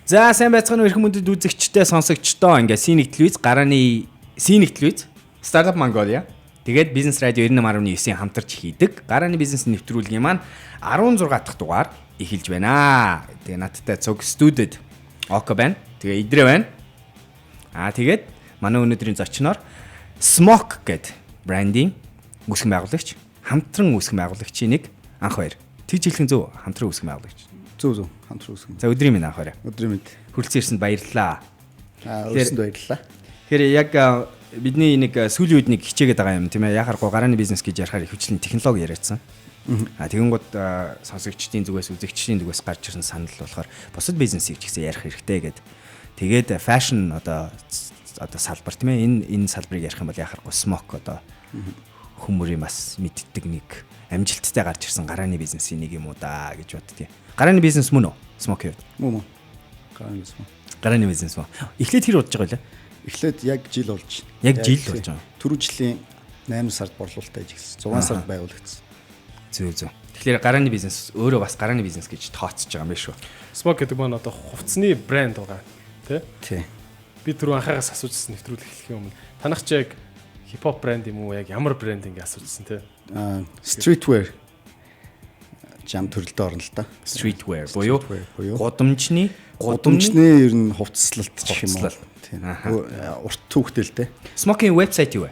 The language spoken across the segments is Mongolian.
За сайн байцгаана уу эрхэм мөндөд үзэгчтэй сонсогчдоо ингээ Синик телевиз гарааны Синик телевиз Startup Mongolia тэгээд Бизнес радио 98.9-ийн хамтарч хийдэг гарааны бизнес нэвтрүүлгийн маань 16 дахь дугаар эхэлж байна. Тэгээ надтай цуг студид Око байна. Тэгээ Идрэ байна. Тэгээд манай өнөөдрийн зочноор Smoke гэдэг брендинг үүсгэн байгуулагч, хамтран үүсгэн байгуулагчийн нэг анх баяр. Тэгж хэлхэн зөв хамтран үүсгэн байгуулагч. Зөв хамтран үүсгэн. За өдрийн минь анх баяр. Өдрийн мэнд. Хүрэлцэн ирсэнд баярлалаа. Өөрсөнд баярлалаа. Тэгэхээр яг бидний нэг сүүлийн үед нэг хичээгээд байгаа юм тийм ээ. Яхахгүй гарааны бизнес гэж ярихаар их хүчлийн технологи яриадсан. Тэгэн гот сонсогчдын зүгээс үзэгчдийн зүгээс гарч ирсэн санал болохоор бусад бизнесийг ч гэсэн ярих хэрэгтэй гэдэг. Тэгээд фэшн одоо салбар тийм ээ. Энэ салбарыг ярих юм бол яхахгүй Smoke одоо хүмүүрийн бас мэддэг нэг амжилттай гарч ирсэн гарааны бизнесийн нэг юм уу да гэж боддгийг. Гарааны бизнес мөн үү? Smoke юу? Мөн. Гарааны бизнес мөн. Гарааны бизнес мөн. Эхлээд хэр удаж байгаа вэ? Эхлээд яг жил болж. Яг жил болж байгаа. Түрүү жилийн 8 сард борлуулалтаа хийжсэн. 6 сард байгуулагдсан. Зөв. Тэгэхээр гарааны бизнес өөрөө бас гарааны бизнес гэж тооцож байгаа юм биш үү? Smoke гэдэг маань одоо хувцсны брэнд байгаа. Тий. Би түрүү анхаагаас асуужсэн нэвтрүүлэг хэлхийн өмнө танах ч яг хипхоп брэнд юм уу яг ямар брэнд ингэ асуужсэн те? Streetwear жам төрөлдөө орно л да. Streetwear буюу гудамжны ер нь хувцаслалт гэх юм уу. Тийм. Урт түүхтэй л дээ. Smoke-ийн вебсайт юу вэ?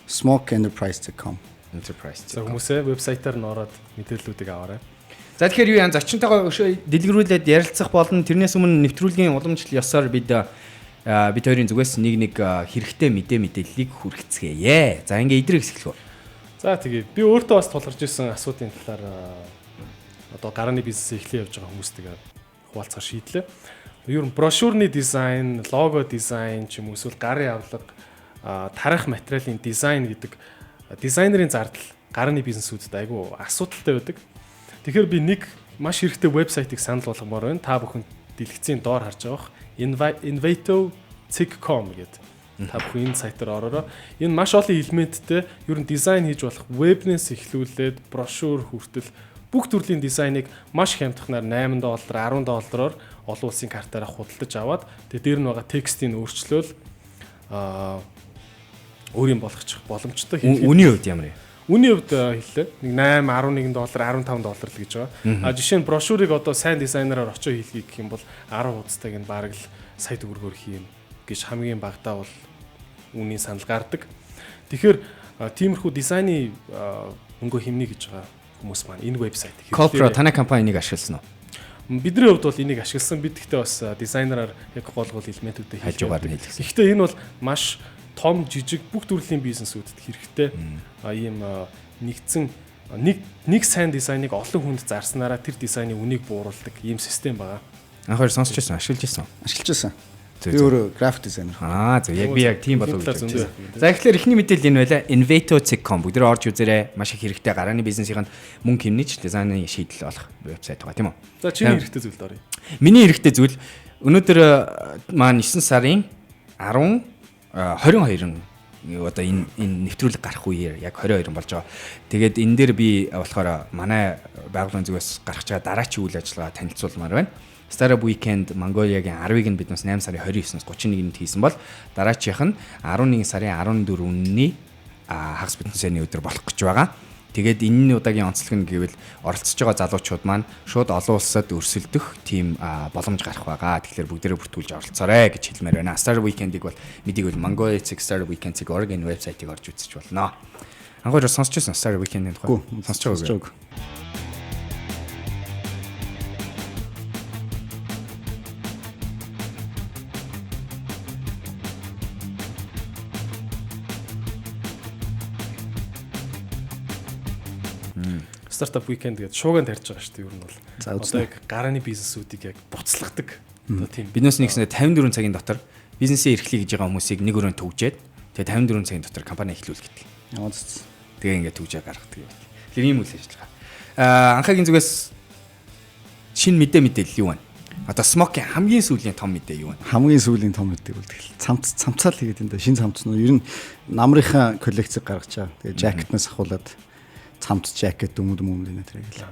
smokeenterprise.com. За хүмүүсээ вебсайтаар н ороод мэдээллүүдийг аваарай. За тэгэхээр юу яан зочинтойгоо өшөө дэлгэрүүлээд ярилцах болно. Тэрнээс өмнө нэвтрүүлгийн уламжлал ёсоор бид хоёрын зүгээс нэг хэрэгтэй мэдээллийг хүргэцгээе. За ингээ идрээс эхлэх үү. За тэгээ би өөртөө бас тулгарч ирсэн асуудын талаар одоо гарааны бизнес эхлэе явж байгаа хүмүүстэйгээ хуваалцахаар шийдлээ. Ер нь брошюрны дизайн, лого дизайн ч юм уу эсвэл гарын авлага, тарих материалын дизайн гэдэг дизайнерын зардал гарааны бизнесүүдэд айгүй асуудалтай байдаг. Тэгэхээр би нэг маш хэрэгтэй вебсайтыг санал болгомоор байна. Та бүхэн дэлгэцийн доор харж байгаа innovative.com гэдэг. Та бүхэн энэ сайтаар ороорой. Энэ маш олон элементтэй ер нь дизайн хийж болох вебнээс эхлүүлээд брошюр хүртэл бүх төрлийн дизайныг маш хямдханаар $8, $10 олон улсын картаараа худалдаж аваад тэгээ дээр нь байгаа текстийг өөрчлөөл өөрийн болгочих боломжтой хийх. Үнийн хувьд ямар юм? Үнийн хувьд хэллээ. Нэг $8, $11, $15 л гэж байгаа. Жишээ нь брошюрыг одоо сайн дизайнераар очоо хийлгий гэх юм бол 10 хуудастайг нь бараг л сая төгрөгөөр хийн гэж хамгийн багадаа бол үнийн санал гардаг. Тэгэхээр тиймэрхүү дизайны мөнгө хэмнэ гэж байгаа хүмүүс маань энэ вебсайтыг Colpro танай компаниг ашигласан уу? Бидний хувьд бол энийг ашигласан. Бид гэхдээ бас дизайнераар яг гол элементүүдийг хажуугаар нь хийлгэсэн. Гэхдээ энэ бол маш том жижиг бүх төрлийн бизнесүүдэд хэрэгтэй ийм нэгдсэн нэг сайн дизайныг олон хүнд зарснараа тэр дизайны үнийг бууруулдаг ийм систем байгаа. Анх хоёр сонсч байсан, ашиглаж байсан. Ашиглаж байсан. Би өөрөө график дизайнер. Зөв. Яг би яг тийм болов уу гэж бодсон. За эхлээд эхний мэдээлэл энэ байлаа. Innovative.com бүгд орж үзээрэй. Маш их хэрэгтэй гарааны бизнесийн мөнгө хэмнэж дизайны шийдэл олох вебсайт байгаа тийм үү? За чиний хэрэгтэй зүйлд оръё. Миний хэрэгтэй зүйл өнөөдөр маань 9 сарын 22 одоо энэ нэвтрүүлэг гарах үеэр яг 22 болж байгаа. Тэгээд энэ дээр би болохоор манай байгууллагын зүгээс гаргаж байгаа дараачийн үйл ажиллагаа танилцуулмаар байна. Startup Weekend Mongolia-гийн 10-ыг нь бид 8 сарын 29-ноос 31-нд хийсэн бол дараачих нь 11 сарын 14-ний хагас бүтэн сайны өдөр болох гэж байгаа. Тэгээд энэ удаагийн онцлог нь гэвэл оролцож байгаа залуучууд маань шууд олон улсад өрсөлдөх тийм боломж гарах байгаа. Тэгэхээр бүгдээрээ бүртгүүлж оролцоорой гэж хэлмээр байна. Startup Weekend-ийг бол мэдээгүй Mongolia Startup Weekend-ийг Oregon вебсайтыг орж үзэж болно. Анхаарал сонсч байсан Startup Weekend-ийн тухай. Сонсч байгаагүй. Startup Weekend гэдэг шууганд тарьж байгаа шүү дээ ер нь бол. Одоо яг гарааны бизнесүүдийг яг буцлагдаг. Одоо тийм. Биднээс нэгснээр 54 цагийн дотор бизнесээ эрхлэе гэж байгаа хүмүүсийг нэг өрөөнд төвжээд тэгээ 54 цагийн дотор компани эхлүүл гэдэг. Тэгээ ингээд төвжээ гаргадаг юм. Тэр ийм үйл ажиллагаа. Анхаагийн зүгээс шинэ мэдээлэл юу вэ? Одоо Smoke-ийн хамгийн сүүлийн том мэдээ юу вэ? Хамгийн сүүлийн том мэдээ бол тэгэл цамцаал хийгээд энэ шинэ цамц нь ер нь намрынхаа коллекцийг гаргаж байгаа. Тэгээ жакетнаас ахуулаад цамц жакет өмд нэ тэрэг л.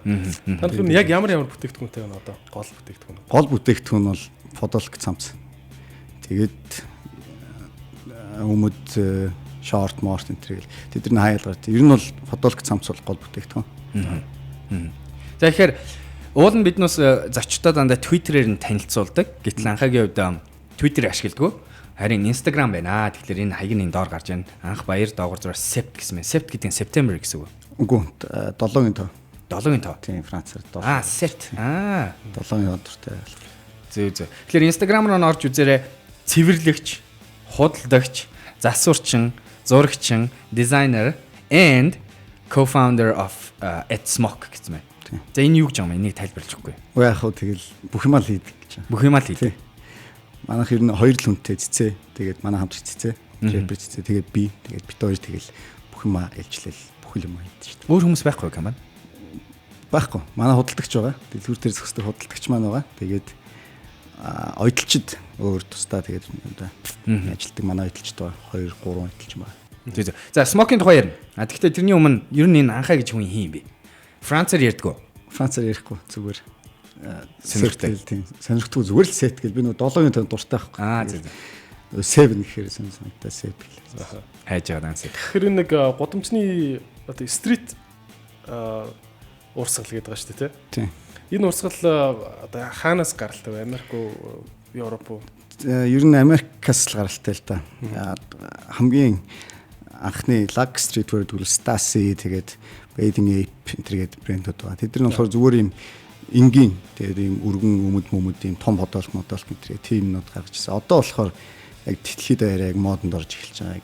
Танах нь яг ямар бүтээгдэхүүнтэй байна одоо гол бүтээгдэхүүн? Гол бүтээгдэхүүн бол фотолог цамц. Тэгээд өмд шорт морт энэ төрөл тэдний хайлгаар. Ер нь бол фотолог цамц бол гол бүтээгдэхүүн. За тэгэхээр уул нь биднээс зочдоо дандаа Twitter-ээр нь танилцуулдаг. Гэтэл анхаагийн хувьд Twitter ашигладаг. Харин Instagram байна. Тэгэхээр энэ хаяг нь доор гарч байна. Анх баяр доогор зураг Sept гэсэн байна. Sept гэдэг нь September гэсэн үг. Үгүй 7-гийн тоо. 7-гийн тоо. Тийм Францаар 7. Sept. 7-гийн өдөртэй. Зөө. Тэгэхээр Instagram руу орж үзээрэй. Цэвэрлэгч, худалдагч, засварчин, зурагчин, designer and co-founder of @smock гэсэн байна. За энэ юу гэж юм? Энийг тайлбарлаж өгөхгүй. Уу яах вэ тэгэл бүх юмаа л хийдэг гэж. Бүх юмаа л хийдэг. Манайх ер нь хоёр л хүнтэй цэцээ. Тэгээд манай хамт цэцээ. Жепер цэцээ. Тэгээд би. Тэгээд бит хоёр тэгэл бүх юмаа илжлээл бүх юм хийдэг шүү дээ. Өөр хүмүүс байхгүй камаа? Байхгүй. Манай худалдагч байгаа. Дэлгүүр дээр зохистой худалдагч маань байгаа. Тэгээд ойдлчид өөр тусдаа тэгээд ажилтдаг манай ойдлчид байгаа. 2 3 ойдлч байна. Зөө. За смокийн тухай ярина. Тэгэхдээ тэрний өмнө ер нь энэ анхаа гэж хүн юм бэ? Францаар ярьдаг уу? Францаар ярихгүй зүгээр сонирхдаг. Тийм. Сонирхдаг зүгээр л сет гэл би нөгөө 7-гийн танд дуртай байхгүй. Зөө. 7 гэхээр сонирхдаг сет гэл. Хайж байгаа данс. Тэгэхээр нэг гудамжны одоо стрит урсгал гэдэг байгаа шүү дээ, тийм. Энэ урсгал одоо хаанаас гаралтай вэ? Америк уу, Европ уу? Ер нь Америкаас л гаралтай л да. Хамгийн анхны Lag Streetwear тэгвэл Stasi тэгээд Bathing Ape энтергээд брэндүүд байгаа. Тэд нар болохоор зүгээр юм энгийн тэгээд юм өргөн өмд юм том бодолт энтергээд тиймнүүд гаргаж ирсэн. Одоо болохоор яг дэлхийд даяар яг модонд орж эхэлж байгаа.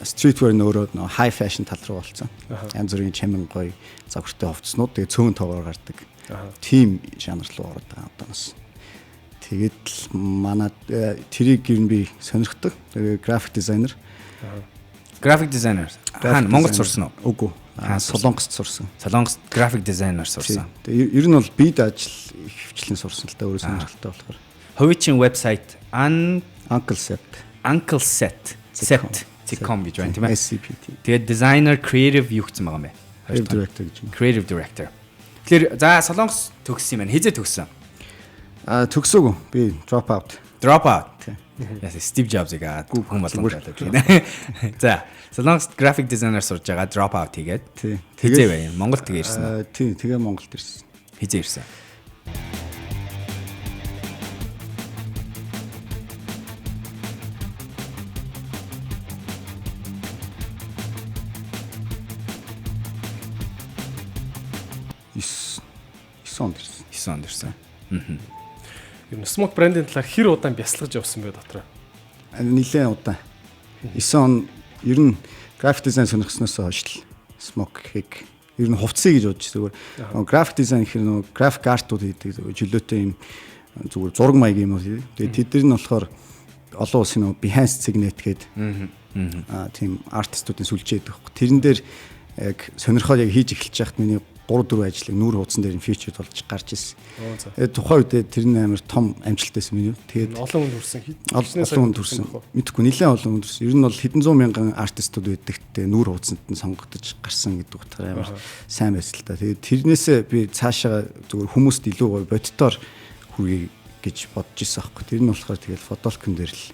Streetwear нөрөө high fashion тал руу болцсон. Янз бүрийн чамин гоё загвартай хувцснууд тэгээд цөөн тоогоор гардаг. Тим жанр руу ороод байгаа одоос. Тэгээд манай тэрийг ер нь би сонирхдаг. Тэгээд график дизайнер. График дизайнер. Хаана Монголд сурсан уу? Үгүй. Солонгост сурсан. Солонгост график дизайнер сурсан. Тэгээд ер нь бол бид ажил их хвчлэн сурсан л та өөрөө сонирхолтой болохоор. Хувийн вебсайт Uncle Set. Sept.com гэж байна тийм ээ. SCPT. Тэгээд designer creative юу гэсэн байгаа юм бэ? Creative director гэж юм. Creative director. Тэгэхээр за Солонгос төгссөн юм байна. Хизээ төгссөн? Төгсөөгүй. Би drop out. Яа Стив Джобсыг хүн болгоно гэдэг. За Солонгост graphic designer сурж байгаа drop out хийгээд. Хизээ байна. Монголд тэгээ ирсэн. Тийм, тэгээ Монголд ирсэн. Хизээ ирсэн. Исэн ирсэн. Ер нь Smock брендийн талаар хэр удаан бясалгаж явсан бэ дотроо? Нилээн удаан. 9 он ер нь график дизайн сонирхсноос хойш л Smock-ыг ер нь хувцсыг гэж бодож зүгээр. График дизайн гэхэр нөгөө график артууд хийдэг жилөөтэй юм зүгээр зураг маяг юм уу. Тэгээд тэд нар нь болохоор олон улсын нөгөө Behance Signet гэдэг тийм артистуудын сүлжээ байдаг. Тэрэн дээр яг сонирхоод яг хийж эхэлж байхад миний 3-4 ажлыг нүүр хуудсан дээр фьючер болж гарч ирсэн. Тэгээд тухайн үед тэр нь амар том амжилттай байсан миний. Тэгээд олон хүнд хүрсэн. Олон хүнд хүрсэн. Мэдхгүй нэлээд олон хүнд хүрсэн. Ер нь бол хэдэн зуун мянган артистууд байдагт нүүр хуудсанд нь сонгогдож гарсан гэдэг утгаараа амар сайн байсан л та. Тэгээд тэрнээсээ би цаашаа зүгээр хүмүүст илүү гоё боддоор хүргэе гэж бодож ирсэн аахгүй. Тэр нь болохоор тэгээд фотолкон дээр л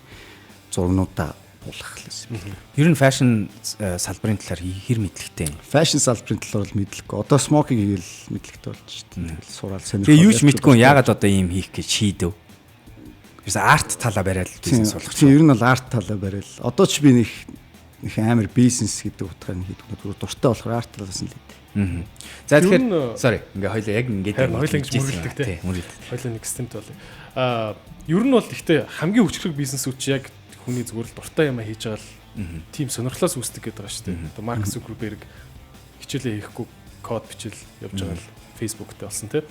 зургнуудаа буулгах гэсэн. Ер нь fashion салбарын талаар хэр мэдлэгтэй юм? Fashion салбарын талаар л мэдлэхгүй. Одоо smoking хийгээл мэдлэгтэй болж шүү дээ. Сураал сонирхол. Тэгээ юу ч мэдгүй яагаад одоо ийм хийх гэж шийдэв? Ерөөс арт талаа бариад бизнес болгох. Тийм ер нь бол арт талаа бариад. Одоо ч би нэг амар бизнес гэдэг утгаар хийдэг. Дуртай болохоор арт талаас нь л хийдэг. За тэгэхээр sorry ингээ хоёлаа яг ингээд хоёлаа ингэж мөрөлдөг те. Хоёлаа нэг системт болъё. Ер нь бол ихтэй хамгийн хүчрэг бизнесүүд чи яг хүний зүгээр л дуртай юм хийж байгаа л тийм сонирхлоос үүсдэг гэдэг байгаа шүү дээ. Одоо Марк Зукерберг хичээлээ хийхгүй код бичил явж байгаа л Facebook-тэй болсон тийм.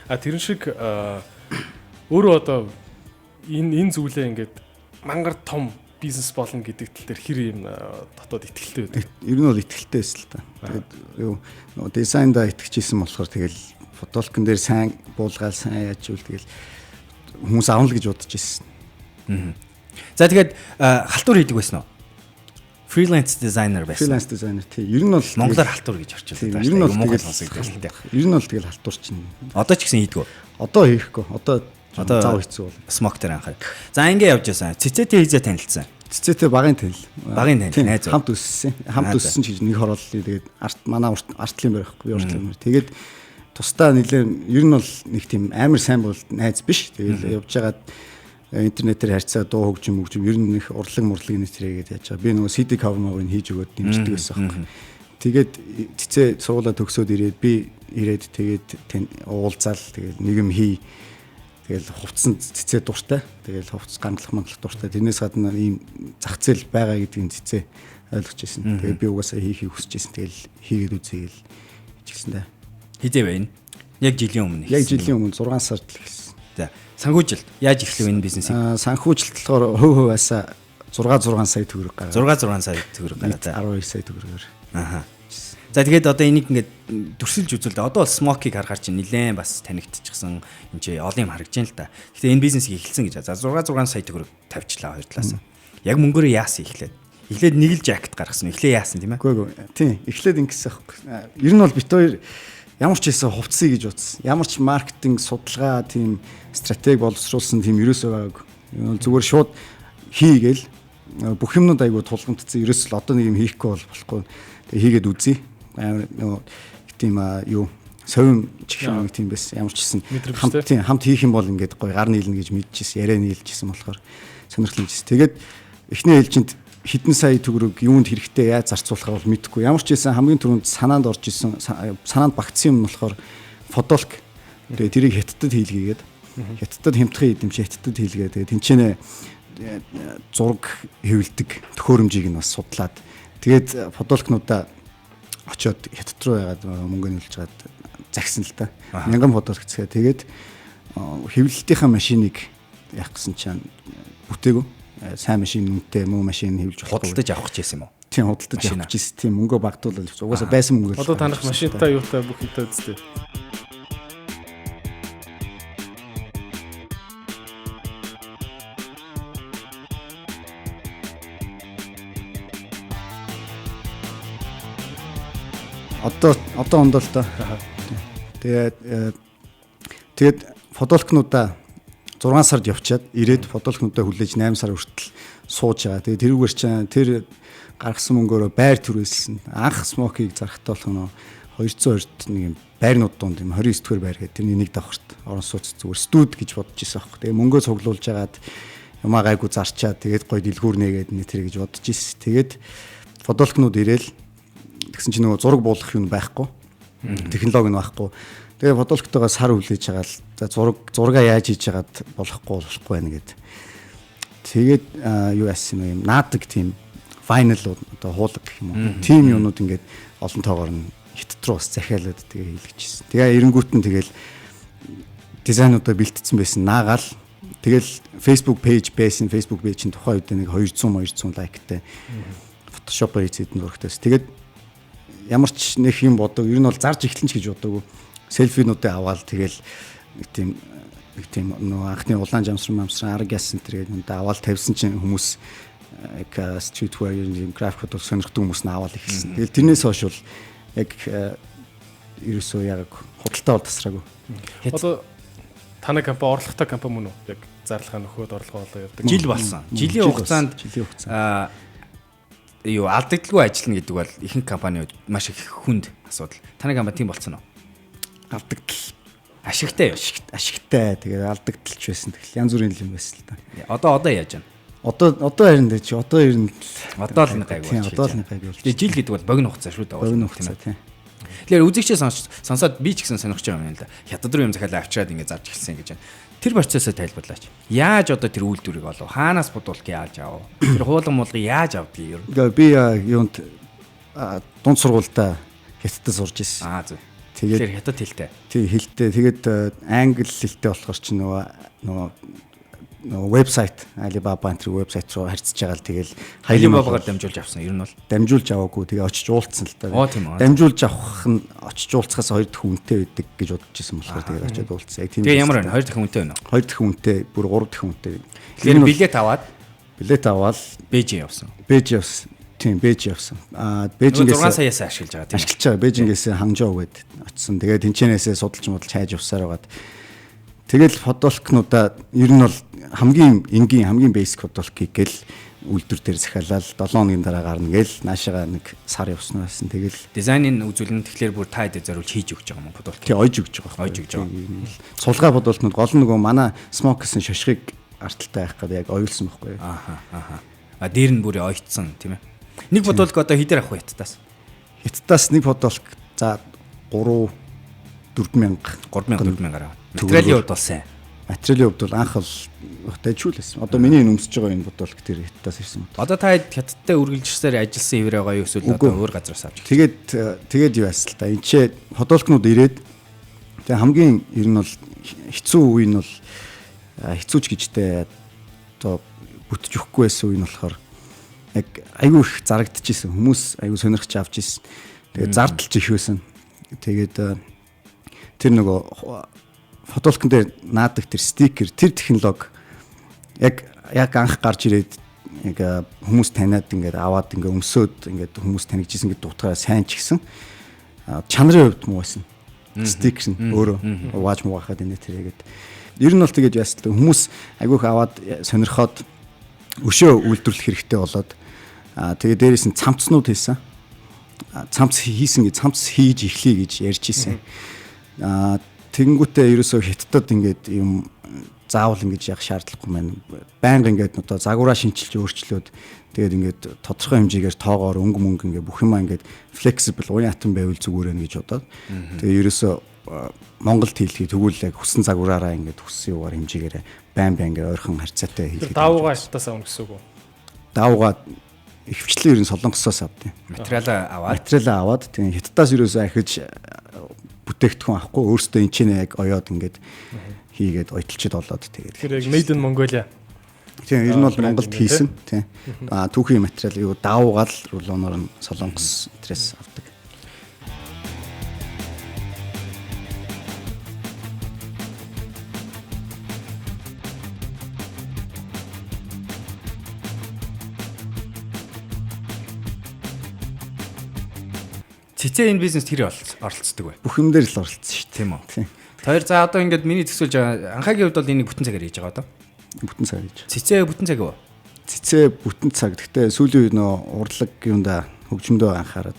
Тэрэн шиг өөрөө одоо энэ зүйлээ ингээд мангар том бизнес болно гэдэг тал дээр хэр юм дотоод итгэлтэй байдаг. Ер нь бол итгэлтэй байсан л та. Тэгээд юу дизайнда итгэжсэн болохоор тэгэл фотолкон дээр сайн буулгаал сайн яаж үл тэгэл хүмүүс авна л гэж бодож ирсэн. За тэгээд халтур хийдэг байсан уу? Freelance designer байсан. Freelance designer тий. Ер нь бол монголоор халтур гэж орчуулдаг. Ер нь бол Монгол сонсогддог л дээ. Ер нь бол тэгэл халтур чинь. Одоо ч гэсэн хийдэг үү? Одоо хийхгүй. Одоо Одоо зав хэцүү бол. смок дээр анхаар. За ингэ явж байсан. Цэцэтэй хийзээ танилцсан. Цэцэтэй багын танил. Багын танил найз. Хамт өссөн. Хамт өссөн ч гэж нэг хорооллоо. Тэгээд манай артлын барихгүй уртлын бар. Тэгээд тусдаа нэлээд ер нь бол нэг тийм амар сайн бол найз биш. Тэгээд явж байгаад интернетээр харьцаа дуу хөгжим ер нь их урлаг мурлагийн нэтрээгээд яаж байгаа. Би нөгөө CD cover-ыг хийж өгөөд дэмждэг байсан байхгүй. Тэгээд цэцээ сургуулаа төгсөөд ирээд тэгээд уулзаал тэгээд нэг юм хий. Тэгэл хувцсан цэцээ дуртай. Тэгэл хувц ганглах дуртай. Тэрнээс гадна ийм зах зээл байгаа гэдгийг цэцээ ойлгож ирсэн. Тэгээд би угаасаа хийхийг хүсэж ирсэн. Тэгэл хийгээд үзье гэл хэлсэн дээ. Хизээ байна. Яг жилийн өмнө. Яг жилийн өмнө 6 сард л хэлсэн. За. Санхүүжилт. Яаж эхлэв энэ бизнесийг? Санхүүжилт болохоор хөв хөвөөсаа 6 сая төгрөг гаргав. 6 сая төгрөг гаргав. 12 сая төгрөгөөр. Аха. За тэгээд одоо энийг ингээд төрсөлж үзвэл одоо бол смокийг харахаар чинь нилээн бас танигдчихсан энэ чи олон юм харагдж байна л да. Гэхдээ энэ бизнесийг эхэлсэн гэж. За 6 сая төгрөг тавьчлаа хоёр талаас. Яг мөнгөөрөө яасан эхлээд. Эхлээд нэг л жакет гаргасан. Эхлээ яасан тийм ээ? Үгүй. Тийм. Эхлээд ингэсэн аахгүй. Ер нь бол бит хоёр ямар ч хийсэн хувцсыг гэж утсан. Ямар ч маркетинг судалгаа тийм стратеги боловсруулсан тийм ерөөсөө байгаагүй. Зүгээр шууд хийгээл бүх юмнууд айгу тулгамдсан. Ерөөсөө одоо нэг юм хийхгүй болохгүй. Тэгээ хийгээд үзье. Нөгөө тийм юу совин чихэн нэг тийм байсан. Ямар ч гэсэн хамт хийх юм бол ингээд гоё гар нийлнэ гэж мэдчихсэн. Яриа нийлжсэн болохоор сонирхолтой. Тэгээд эхний ээлжинд хэдэн сая төгрөг юунд хэрэгтэй яаж зарцуулахаа бол мэдэхгүй. Ямар ч байсан хамгийн түрүүнд санаанд орж исэн санаанд багтсан юм болохоор фотолк. Тэгээ тэрийг хятадд хийлгээгээд хятадд хямдхан эдэмч хятадд хийлгээ. Тэгээ тэнцэнэ зураг хэвлдэг төхөөрөмжийг нь бас судлаад тэгээд фотолкнуудаа очиод хятад руу ягаад мөнгө нөлж чад загсан л та. Мянган фотолк гэсгээ. Тэгээд хэвлэлтийн машиныг яах гэсэн чинь бүтээгүй. Сайн машин үнэтэй муу машин хэвлж худалдаж авах гэсэн юм уу? Тийм худалдаж авах гэсэн. Тийм мөнгө багтуулаад угаасаа байсан мөнгө. Одоо танах машинтай юутай бүх юмтай үстэй. Одоо ондоо л та. Тэгээд фотолкнуудаа 6 сард явчаад ирээд фотолкнуудаа хүлээж 8 сар хүртэл сууж байгаа. Тэгээд тэрүүгээр чинь тэр гаргасан мөнгөөрөө байр төрүүлсэн. Анх смокийг зарахтаа болох нь 220-д нэг юм байрнууд донд юм 29 дэх байр гэдэг тэрний нэг давхарт орон сууц зүгээр студ гэж бодож ирсэн аахгүй. Тэгээд мөнгөө цуглуулж агаад юмаа гайгүй зарчаад тэгээд гой дэлгүүр нээгээд тэр гэж бодож ирсэн. Тэгээд фотолкнууд ирээл тэгсэн чинь нөгөө зураг буулгах юм байхгүй. Технологи нь байхгүй. Тэгээ фотолктойгоо сар хүлээж байгаа л за зургаа яаж хийж яагаад болохгүй байна гэд. Тэгээд юу яасан юм наадаг тийм файнал одоо хуулаг гэх юм уу. Тим юмнууд ингээд олон тоогоор нь хятад руу бас захиалаад тэгээ хийлгэжсэн. Тэгээ эренгүүт нь тэгэл дизайнуудаа бэлтгэсэн байсан наагаал тэгэл Facebook page байсан. Facebook page чинь тухайн үед нэг 200 лайктай. Photoshop-оор хийсэн зурагтайс. Тэгээд ямар ч нэг юм бодог ер нь бол зарж эхлэн ч гэж бодоогүй. Селфинуудыг аваад тэгэл нэг тийм нөгөө анхны улаан жамсран арга яасан тэргээд нүдэ аваад тавьсан чинь хүмүүс streetwear юм график фото сонирхдаг хүмүүс нь аваад эхэлсэн. Тэгэл тэрнээс хойш бол яг ерөөсөө яг худалдаа бол тасраагүй. Одоо таны компани орлоготой компани мөн үү? Яг зарлахаа нөхөд орлого болоо явдаг. Жил болсон. Жилийн хугацаанд юу алдагдaltaгүй ажиллана гэдэг бол ихэнх компаниуд маш их хүнд асуудал. Таны компани тийм болсон уу? Алдагдал ашигтай юу? Ашигтай. Тэгээд алдагдaltaч байсан. Тэгэл янз бүрийн юм байсан л та. Одоо яаж байна? Одоо харин дээ чи одоо ер нь одоо л нэг гайгүй. Одоо л нэг гайгүй. Жил гэдэг бол богино хугацаа шүү дээ. Богино хугацаа тийм. Тэгэхээр үзэгчээ сонсоод би ч гэсэн сонирхож байгаа юм л да. Хятад руу юм захиалаа авчираад ингэ зарж эхэлсэн гэж байна. Тэр процессыг тайлбарлаач. Яаж одоо тэр үйлдвэрийг олов? Хаанаас бодуулах яаж аав? Тэр хуулан муулгыг яаж авдгийг ер? Би юунд дунд сургуультай хятадд сурж ирсэн. Зөв. Тэгээд хятад хэлтэй. Тий хэлтэй. Тэгээд англи хэлтэй болохоор чи нөгөө вебсайт Alibaba энэ вебсайт руу харьцаж байгаа л тэгэл Alibaba-гаар дамжуулж авсан. Ер нь бол дамжуулж аваагүй. Тэгээ очиж уулцсан л та. Тийм үү. Дамжуулж авах нь очиж уулцахаас хоёр дахь үнэтэй байдаг гэж бодож ирсэн болохоор тэгээ очиод уулцсан. Тэгээ ямар вэ? Хоёр дахь үнэтэй байна уу? Хоёр дахь үнэтэй, бүр гурав дахь үнэтэй. Тэгэхээр билет аваад Бээжин явсан. Тийм, Бээжин явсан. Бээжингээс 6 саяас ашиглаж байгаа тийм. Ашиглаж байгаа. Бээжингээс Ханчжоу гээд очсон. Тэгээд тэнцэнээсээ судалж хайж явсаар байгаад Тэгэл подолкнуудаа ер нь бол хамгийн энгийн хамгийн basic подолкийг гэл үйлдвэр дээр захиалал 7 хоногийн дараа гарна гээл наашаага нэг сар явсан байсан. Тэгэл дизайнын үзүүлэн тэгэхээр бүр та хэд зориулж хийж өгч байгаа юм бодвол. тий ойж өгч байгаа. Ойж өгч байгаа. Сулгаа бодолтнууд гол нь нөгөө манай smoke гэсэн шошгыг арталтай байх гэдэг яг оюулсан байхгүй юу? Ааха. А дээр нь бүр ойцсон тийм ээ. Нэг бодолк одоо хэдэр авах вэ хятадаас? Хятадаас нэг подолк за 3-4000 материалын хувьд бол сайн. Материалын хувьд бол анх бол тажиулсан. Одоо миний энэ өмсөж байгаа энэ бодолк тэр хятадаас ирсэн. Одоо та хятадтай үргэлжлэсээр ажилласан хэвээр байгаа юу эсвэл одоо өөр газраас авч? Тэгээд юу яасан л та. Энд чи подолкнууд ирээд тэгээ хамгийн ер нь бол хэцүү үе нь бол хэцүүч гэжтэй одоо бүтэж өгөхгүй байсан үе нь болохоор яг айгүй их зарагдчихсэн. Хүмүүс айгүй сонирхож авч ирсэн. Тэгээд зардалж их байсан. Тэгээд тэр нөгөө фотолкон дээр наадаг тэр стикер, тэр технологи яг анх гарч ирээд яг хүмүүс таниад ингээд аваад ингээд өмсөөд ингээд хүмүүс танигдчихсэн гэдэг утгаараа сайн ч гэсэн чанарын хувьд муу байсан. Стикер нь өөрөө угааж муугахад энэ тэргээд ер нь бол тэгээд яасан хүмүүс айгүйх аваад сонирхоод өшөө үйлдвэрлэх хэрэгтэй болоод тэгээд дээрээс нь цамцнууд хийсэн. Цамц хийсэн гэж цамц хийж эхлэе гэж ярьж исэн. Тэгэнгүүтээ ерөөсөө хятадд ингээд юм заавал ингэж явах шаардлагагүй маань. Байнга ингээд одоо загвараа шинчилж өөрчлөөд тэгээд ингээд тодорхой хэмжээгээр тоогоор өнгө ингээд бүх юмаа ингээд flexible уян атом байвал зүгээр нэ гэж бодоод. Тэгээд ерөөсөө Монголд хийлхий тэгвэл яг хүссэн загвараараа ингээд хүссэн юугаар хэмжээгээр байн ингээд ойрхон харьцаатай хийлхий. Даавуугаа хятадаас авах гэсэн үг үү? Даавуугаа ихвчлэн ер нь Солонгосоос авдیں۔ Материалаа аваад тэгээд хятадаас ерөөсөө ахиж бүтээгдэхүүн авахгүй өөртөө энэ чинь яг оёод ингээд хийгээд ойтолчод болоод тэгээд. Тэгэхээр яг made in Mongolia. Тийм ер нь бол Монголд хийсэн тийм. Түүхийн материал юу даавуугаал рулоноор нь Солонгос интерес авдаг. Цэцээ энэ бизнест тэр оролцдог бай. Бүх юм дээр л оролцсон шүү дээ. Тийм үү. Тэр за одоо ингээд миний төсөөлж байгаа анхаагийн хувьд бол энийг бүтэн цагаар хийж байгаа одоо. Бүтэн цаг хийж. Цэцээ бүтэн цаг юу? Цэцээ бүтэн цаг. Гэхдээ сүүлийн үе нөө урлаг юунда хөгжмөдөө анхаарад.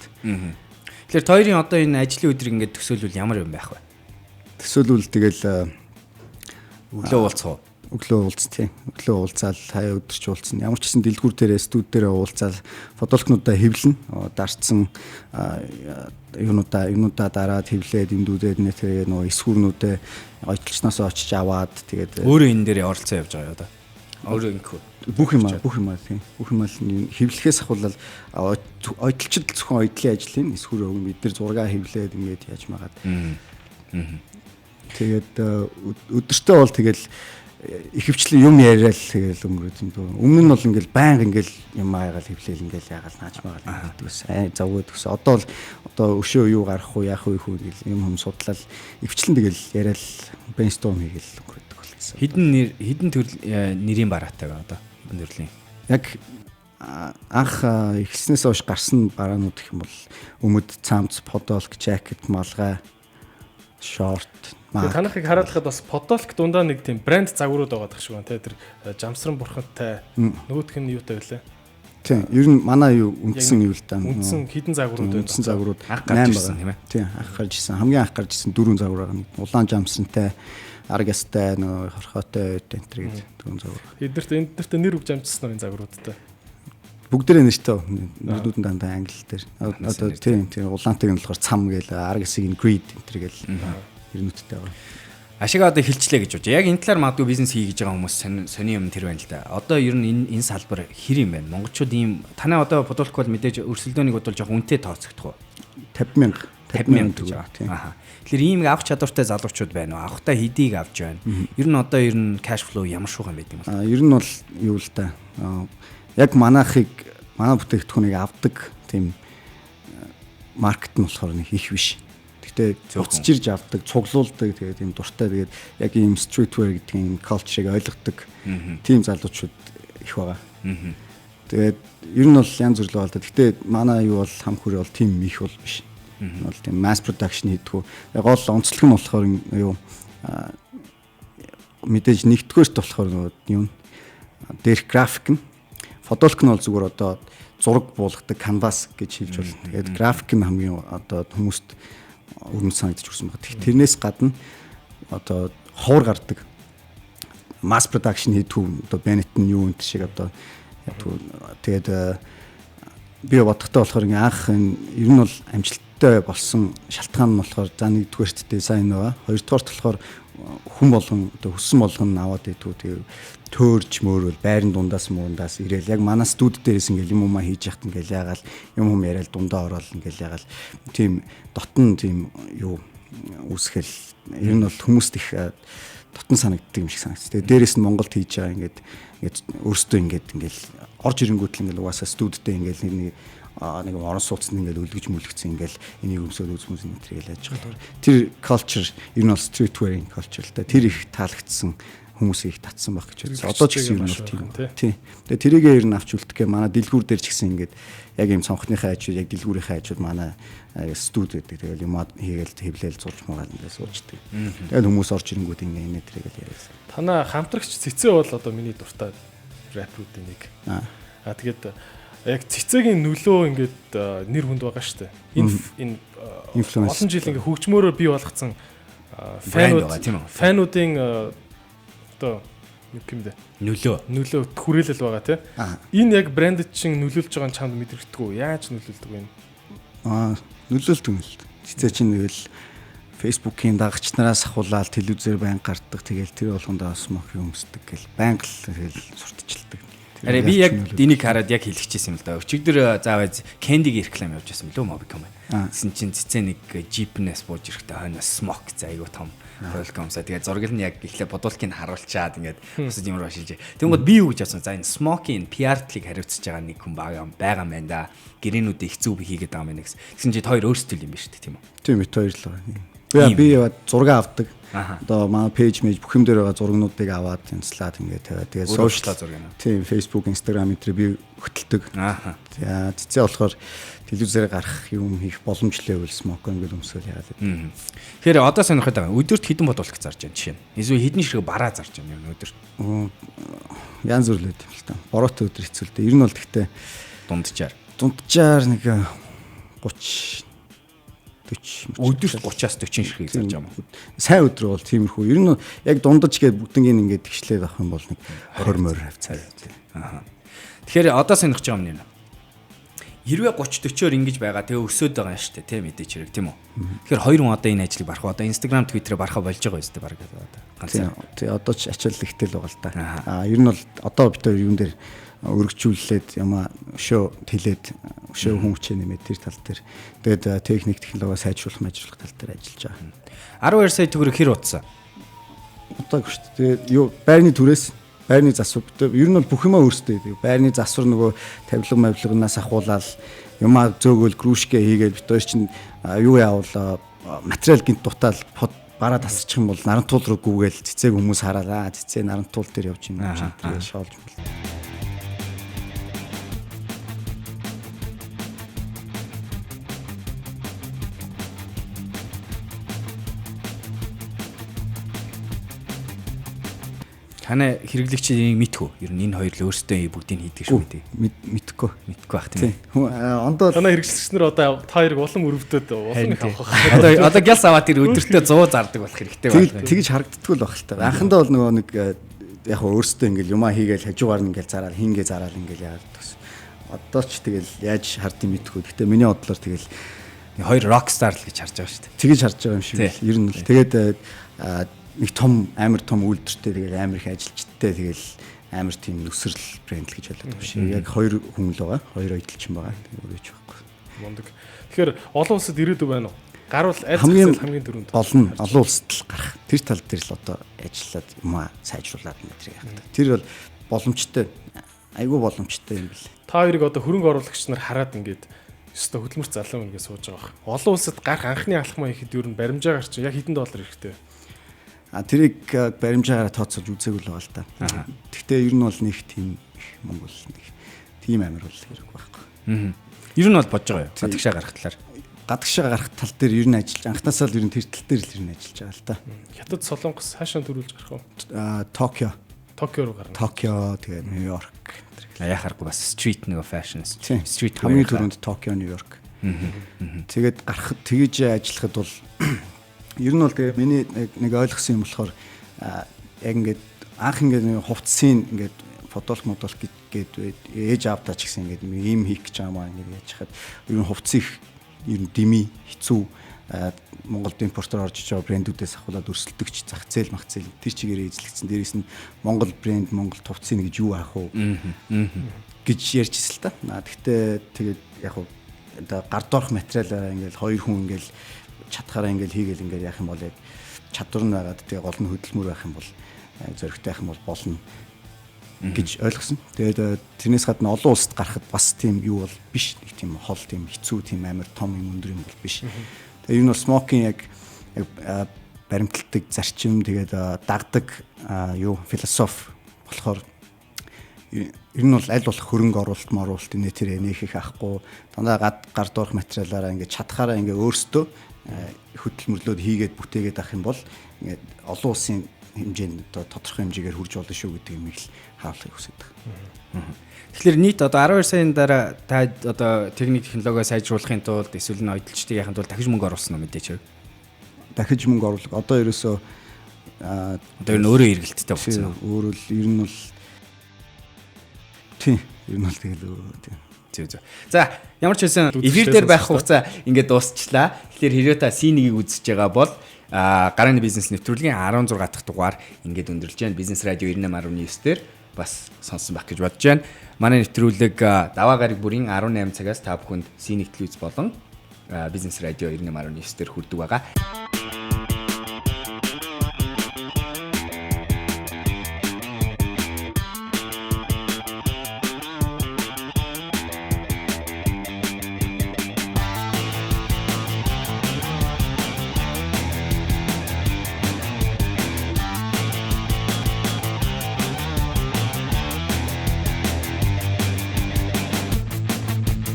Тэгэхээр хоёрын одоо энэ ажлын өдрийг ингээд төсөөлвөл ямар юм байх вэ? Төсөөлвөл тэгэл өглөө уулзах уу? Өглөө уулзаал хаяа өдөрч уулзсан. Ямар ч гэсэн дэлгүүр дээрээ студ дээрээ уулзаал фотолокнуудаа хэвлэн дарцсан юунуудаа дараад хэвлээд эндүүдээ нэтээ нөө эсгүүрнүүдээ ойтолчноос очиж аваад тэгээд өөрөө энэ дээр оролцоо явж байгаа одоо. Өөрөө ингэв. Бүх юм тийм. Бүх юм л хэвлэхээс ахвал ойтолчд зөвхөн ойдлын ажлын эсгүүр өгөн бид нар зураг хэвлээд ингээд яаж магаад. Тэгээд өдөртөө бол тэгэл ихэвчлэн юм яриад тэгэл өнгөрөөд юм дөө. Өмнө нь бол ингээл байнга ингээл юм аагаал хэвлээл ингээл яагаал нааж магаал гэдэгс завгүй төгс. Одоо өшөө юу гарах уу яах вэ гэл юм судлал ихэвчлэн тэгэл яриад брейнсторм хийгээл өнгөрөөдөг болсон. Хідэн төрөл нэрийн бараатай одоо хідэн төрлийн. Яг анх ихснээс хойш гарсан бараанууд гэх юм бол өмд, цамц, подолк, жакет, малгай, шорт. Танахыг хараалахад бас подолк дундаа нэг тийм брэнд загварууд байгаа гэх шиг байна те. Тэр жамсран бурхантай нөгөөх нь юутай байлаа. Тийм, ер нь манай юу үндсэн юу л да. Үндсэн хідэн загварууд байна. Үндсэн загварууд анх гарч ирсэн тийм ээ. Тийм, анх гарч ирсэн. Хамгийн анх гарч ирсэн 4 загвар байгаа. Улаан жамсантай, аргастай, нөгөө хорхотой тентэр гэдэг 4 загвар. Эднэрт нэр өгж амжсан энэ загваруудтай. Бүгдээрээ нэртэй нэрнүүд нь дандаа англи дээр. Одоо тийм улаантайг нь болохоор цам гээл, аргасыг нь grid тентэр гээл нэрнүүдтэй байгаа. Ашигаа одоо хилчлээ гэж бодож. Яг энэ талаар магадгүй бизнес хий гэж байгаа хүмүүс сони юм тэр байна л да. Одоо ер нь энэ салбар хэр юм байна? Монголчууд ийм танаа одоо подолк бол мэдээж өрсөлдөөнийг бодвол жоох үнэтэй тооцогдох уу? 50,000 гэж байгаа тийм. Аха. Тэгэхээр ийм авах чадвартай залуучууд байна уу? Авахтаа хэдийг авч байна? Ер нь cash flow ямар шугам байд юм бэ? Ер нь бол юу л да. Яг манай бүтээгдэхүүнийг авдаг тийм маркет нь болохоор нэг их биш. Гэхдээ уцж ирж авдаг, цуглуулдаг тэгээд юм дуртай тэгээд яг ийм streetwear гэдэг юм culture-ыг ойлгодог тийм залуучууд их байгаа. Тэгээд ер нь бол янз бүр л байна. Гэхдээ манай юу бол хам хүрээ бол тийм их бол биш. Бол тийм mass production хийдгүү. Гол онцлог нь болохоор юу мэдээж нэгдүгээрт болохоор нөгөө юм дээрх график нь фотолог нь бол зүгээр одоо зураг буулгадаг canvas гэж хэлж болно. Тэгээд график нь хамгийн одоо хүмүүст өрнөж санагдаж өгсөн байна. Тэрнээс гадна одоо ховор гардаг mass production хийдгүү одоо Benetton юу энэ шиг одоо тэгээд би бодохтой болохоор анх ер нь бол амжилттай болсон шалтгаан нь болохоор за нэгдүгээрт дизайн байгаа. Хоёрдугаарт болохоор хүн болгон одоо хүссэн болгон аваад идэггүй тэгээд төөрж мөөрөл байрны дундаас муундаас ирээл яг манай студ дээрээс ингээл юм уу хийж яхад ингээл ягаал юм яриад дундаа ороод ингээл ягаал тийм дотн тийм юу үсгэл ер нь бол хүмүүст их дотн санагддаг юм шиг санагдчих. Тэгээд дээрээс нь Монголд хийж байгаа ингээд өөрсдөө ингээл орж ирэнгүүтэл ингээл угаасаа студдээ ингээл нэг орон сууцнд ингээл өлгөж мүлгцэн ингээл энийг өмсөд үзмүс энэ төргээл яаж байгаа. Тэр culture ер нь бол streetwear culture л да. Тэр их таалагдсан хүмүүс их татсан байх гэж бодсон. Одоо ч гэсэн юм бол тийм. Тийм. Тэгээ тэрийгээ ер нь авч үлдэхгээ манай дэлгүүр дээр ч гэсэн ингээд яг юм цонхныхаа хажууд яг дэлгүүрийнхээ хажууд манай студ гэдэг. Тэгэл юм хийгээл хэвлээл зурж муугаад ингээд суучдаг. Тэгэл хүмүүс орж ирэнгүүт ингээд инээ тэргээл яриасан. Танаа хамтрагч Цэцээ бол одоо миний дуртай рэпруудын нэг. Тэгээд яг Цэцээгийн нөлөө ингээд нэр хүнд байгаа шүү дээ. Энэ олон жил ингээд хөгжмөөрөө бий болгоцсон фануудын одоо юу юм бэ? Нөлөө хүрээлэл байгаа тий. Энэ яг брэнд чинь нөлөөлж байгаа нь чамд мэдрэгддэг үү? Яаж нөлөөлдөг вэ? Нөлөөлдөг юм л. Цэцээ чинь тэгэл Facebook-ийн дагагч нараас ахуулаад телевизээр байн гардаг. Тэгэл тэр болгондоо смок юмсдаг гэл байнга л тэгэл сурталчилдаг. Араа би яг энийг хараад яг хэлчихсэн юм л да. Өчигдөр заавал Candy-г реклам явуулж байсан мөлөө Mobicom. Тэсэн чинь Цэцээ нэг Jeep-нээс бууж ирэхдээ хойноос смок за айгуу том welcome-саа тэгээд зураг нь яг ихлэ бодуулкыг харуулчаад ингээд бусад юм руу шилжээ. Тэнгүүд би юу гэж бодсон. За энэ smoking PR-тлыг хариуцж байгаа нэг хүн байгаа юм байна да. Гэрээнүүдээ их зүв хийгээд байгаа юм гэсэн. Тэгсэн чинь хоёр өөрсдөө юм байна шүү дээ тийм үү? Тийм ээ хоёр л байгаа. Би зураг авдаг. Одоо манай пэйж мэж бүх юм дээр байгаа зурагнуудыг аваад тэнцлаад ингээд тавиад тэгээд сошиал зураг юм. Тийм Facebook, Instagram дээр би хөтэлдэг. За цэцээ болохоор телевизээр гарах юм хийх боломжтой байвал smoke ингээд өмсөөл яагаад. Тэгэхээр одоо сонирхоод байгаа. Өдөрт хэдэн бодуулах зарж байна жишээ нь. Эсвэл хэдэн ширхэг бараа зарж байна юм өдөрт. Янз бүр л байдаг л та. Бороотой өдөр хэцүү л дээ. Ер нь бол гэхдээ дунджаар нэг 30 40 өдөрт 30-аас 40 ширхэг зарж байгаа юм. Сайн өдөр бол тиймэрхүү. Ер нь яг дундаж гээд бүгднийг ингээд тэгшлээд авах юм бол нэг 20 морь хавцаа. Тэгэхээр одоо сонирхож байгаа юм нэ. Хэрвээ 30-40-оор ингэж байгаа тэгээ өсөд байгаа юм шүү дээ тийм мэдээч хэрэг тийм үү. Тэгэхээр хоёр хүн одоо энэ ажлыг барах одоо Instagram, Twitter-ээр барахаа болж байгаа юм шүү дээ баг одоо. Ганцхан. Тэгээ одоо ч ачаал ихтэй л байгаа л та. Ер нь бол одоо бид хоёр юун дээр өргөжүүлээд ямаа өшөө тэлээд өшөө хүн хүчээ нэмээд тэр тал дээр тэгээд техник технологи сайжруулах тал дээр ажиллаж байгаа. 12 сая төгрөг хэр утсан? Удаагүй шүү дээ. Тэгээд юу байрны түрээс байрны засвар ер нь бол бүх юмаа өөрсдөө байрны засвар нөгөө тавилга-мавилганаас ахуулаад юмаа зөөгөл крушгэ хийгээд бид хоёр чинь юу яавал материал гинт дутаал бараа тасчих юм бол нарантуул руу гүгээл цэцэг хүмүүс хараалаа цэцэг нарантуул дээр явж юм чинь тэгээд шоолж байна. Хана хэрэглэгчийг мэдхүү. Ер нь энэ хоёр л өөрсдөө бүгдийг хийдэг шүү дээ. Мэдхгүй бах тийм. Ондоо танаа хэрэглэгчнэр одоо та хоёрыг улам өрөвдөд улам их авах. Одоо гялс аваад тэр өдөртөө 100 зардаг болох хэрэгтэй байна. Тэгж харагддаггүй л баг л та. Анхандаа бол нөгөө нэг яг өөрсдөө ингээл юмаа хийгээл хажуугаар нь ингээл зараад хингээ зараад ингээл яагаад тус. Одоо ч тэгэл яаж хардыг мэдхгүй. Гэтэ миний бодлоор тэгэл хоёр rockstar л гэж харж байгаа шүү дээ. Тэгж харж байгаа юм шиг л. Ер нь л тэгээд нэг том амар том үйлдвэртэй тэгэл амар их ажилчтай тэгэл амар тийм нүсрэл брэнд л гэж ойлгоод байгаа шүү. Яг хоёр хүн л байгаа. Хоёр ойдлчин байгаа. Өөрөө ч байхгүй. Мундаг. Тэгэхээр олон улсад ирээдүй байна уу? Гарвал аль хамгийн дөрөнд олон улсад л гарах. Тэр тал дээр л одоо ажиллаад юмаа сайжруулад мэдрээ яах. Тэр бол боломжтой. Айгүй боломжтой юм бэл. Та хоёрыг одоо хөрөнгө оруулагч нар хараад ингээд өстө хөдөлмөрт залуу ингээд сууж байгаа баг. Олон улсад гарах анхны алхмаа ихэд ер нь баримжаа гарч яг хэдэн доллар хэрэгтэй. Тэрийг баримжаагаараа тооцоолж үзээгүй л байгаа л та. Гэхдээ ер нь бол нэг тийм Монгол нэг тийм амир бол хэрэг байхгүй. Ер нь бол бодож байгаа юу? Гадагшаа гарах талаар. гадагшаа гарах тал дээр ер нь ажиллаж анхнаасаа л ер нь тэр тал дээр л ер нь ажиллаж байгаа л да. Хятад Солонгос хаашаа төрүүлж гарах вэ? Токио. Токио руу гарна. Токио тэгээ Нью-Йорк. Яхахгүй бас стрит нэг fashion стрит хамгийн түрүүнд Токио, Нью-Йорк. Тэгээд гарахад тэгж ажиллахад бол ер нь бол тэгээ миний нэг ойлгосон юм болохоор яг ингээд анх ингээд хувцсын ингээд фотолог модол гээд ээж аавдаа ч гэсэн ингээд ийм хийх гэж байгаа маа ингээд яаж хахад ер нь хувцсыг ер нь дими хэцүү Монголд импортоор орж иж байгаа брэндүүдээс авахулаад өрсөлдөгч зах зээл мах зээл тэр чигээр эзлэгдсэн. Дээрээс нь Монгол брэнд Монгол хувцсыг гэж юу аах вэ гэж ярьжсэн л та. Гэхдээ тэгээд яг хуу гар доорх материалаараа ингээд хоёр хүн ингээд чадхаараа ингээд хийгээл ингээд яах юм бол яг чадвар нь байгаад тэгээ гол нь хөдөлмөр байх юм бол зөрөгтэй байх юм бол болно гэж ойлгосон. Тэгээд тэрнээс гадна олон улсад гарахад бас тийм юу бол биш. Нэг тийм хол тийм хэцүү тийм амар том юм өндөр юм бол биш. Тэгээд энэ бол смокинг яг баримталдаг зарчим тэгээд дагдаг юу философи болохоор ер нь бол аль болох хөрөнгө оруулалт моруулалт энэ тэр нэх их ахгүй дандаа гар доорх материалаараа ингээд чадхаараа ингээд өөрсдөө хөдөлмөрлөөд хийгээд бүтээгээд авах юм бол ингээд олон улсын хэмжээнд тодорхой хэмжээгээр хүрж болно шүү гэдэг юм их л хаалхыг хүсэж байгаа. Тэгэхээр нийт одоо 12 саяын дараа та одоо техник технологио сайжруулахын тулд эсвэл нь ойдолчдыг яхахын тулд дахиж мөнгө оруулсан уу мэдээч. Дахиж мөнгө оруулах одоо ерөөсөө одоо ер нь өөрөө эргэлттэй болсон. Өөрөө л ер нь бол тийм ер нь бол тэгэл өөрөө тийм. Зүг. За ямар ч байсан эфир дээр байх хугацаа ингээд дуусчлаа. Тэгэхээр хэрвээ та C1-ийг үзэж байгаа бол гарааны бизнес нэвтрүүлгийн 16 дахь дугаар ингээд өндөрлж байна. Бизнес радио 98.9 дээр бас сонссон байх гэж бодож байна. Манай нэвтрүүлэг даваа гараг бүрийн 18 цагаас та бүхэнд C1 телевиз болон бизнес радио 98.9 дээр хүрдэг байгаа.